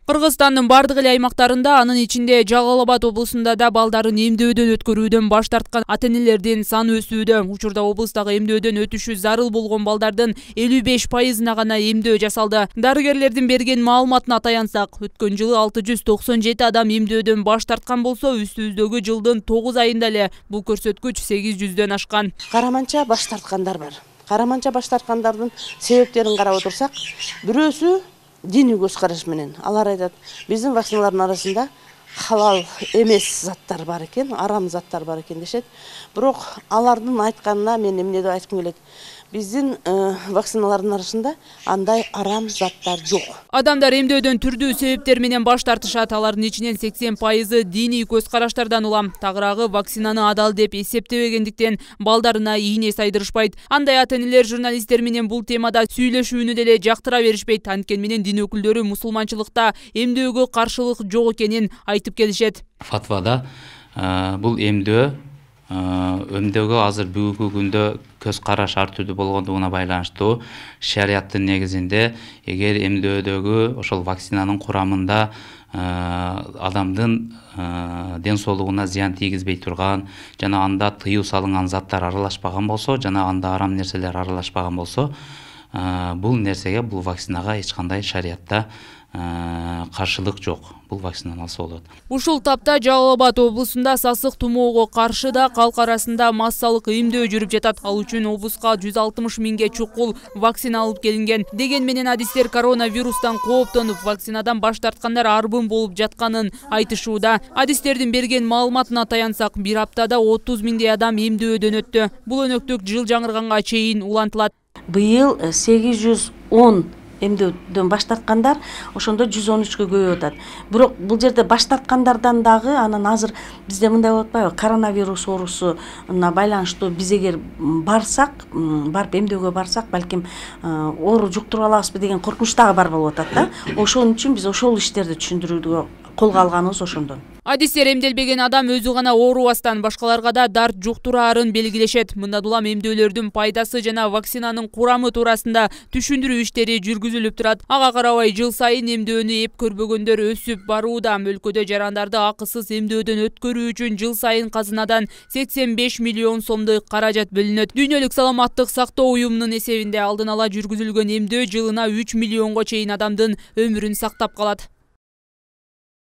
Кыргызстандын бардык эле аймактарында, анын ичинде Жалал Абад облусунда да балдарын эмдөөдөн өткөрүүдөн баш тарткан ата-энелердин саны өсүүдө. Учурда облустагы эмдөөдөн өтүшү зарыл болгон балдардын 55%-на гана эмдөө жасалды. Дарыгерлердин берген маалыматына таянсак, өткөн жылы 697 адам эмдөөдөн баш тарткан болсо, үстүбүздөгү жылдын 9 айында эле бул көрсөткүч 800дөн ашкан. Караманча баш тарткандар бар. Караманча баш тарткандардын себептерин карап отурсак, бирөөсү диний көз караш менен. Алар айтат, биздин вакциналардын арасында халал эмес заттар бар экен, арам заттар бар экен дешет. Бирок алардын айтканына мен эмне деп айткым келет? Биздин вакциналардын арасында андай арам заттар жок. Адамдар эмдөөдөн түрдүү себептер менен баш тартышат. Алардын ичинен 80% диний көз караштардан улам. Тагыраагы вакцинаны адал деп эсептебегендиктен балдарына ийне сайдырышпайт. Андай ата-энелер журналисттер менен бул темада сүйлөшүүнү деле жактыра беришпейт. Анткени менен дин өкүлдөрү мусулманчылыкта эмдөөгө каршылык жок экенин айтып келишет. Фатвада бул эмдөөгө азыр бүгүнкү күндө көз караш ар түрдүү болгондугуна байланыштуу шариаттын негизинде эгер эмдөөдөгү ошол вакцинанын курамында адамдын ден соолугуна зыян тийгизбей турган жана анда тыюу салынган заттар аралашпаган болсо жана анда арам нерселер аралашпаган болсо бул нерсеге, бул вакцинага эч кандай шариятта каршылык жок. Бул вакцинаны алса болот. Ушул тапта Жалал Абад облусунда сасык тумоого каршы да калк арасында массалык эмдөө жүрүп жатат. Ал үчүн облуска 160 миңге чукул вакцина алып келинген. Деген менен адистер коронавирустан кооптонуп, вакцинадан баш тарткандар арбын болуп жатканын айтышууда. Адистердин берген маалыматына таянсак, бир аптада 30 миңдей адам эмдөөдөн өттү. Бул өнөктүк жыл жаңырганга чейин улантылат. Быйыл 810 эмдөөдөн баш тарткандар ошондо 113кө көбөйүп атат. Бирок бул жерде баш тарткандардан дагы анан азыр бизде мындай болуп атпайбы? Коронавирус оорусуна байланыштуу биз эгер барсак, барып эмдөөгө барсак, балким оору жуктуруп алабызбы деген коркунуч дагы бар болуп атат да. Ошон үчүн биз ошол иштерди түшүндүрүүгө колго алганыбыз ошондон. Адистер эмделбеген адам өзү гана оорубастан башкаларга да дарт жуктураарын белгилешет. Мындан улам эмдөөлөрдүн пайдасы жана вакцинанын курамы туурасында түшүндүрүү иштери жүргүзүлүп турат. Ага карабай жыл сайын эмдөөнү эп көрбөгөндөр өсүп барууда. Өлкөдө жарандарды акысыз эмдөөдөн өткөрүү үчүн жыл сайын казынадан 85 миллион сомдой каражат бөлүнөт. Дүйнөлүк саламаттык сактоо уюмунун эсебинде алдын ала жүргүзүлгөн эмдөө жылына 3 миллионго чейин адамдын өмүрүн сактап калат.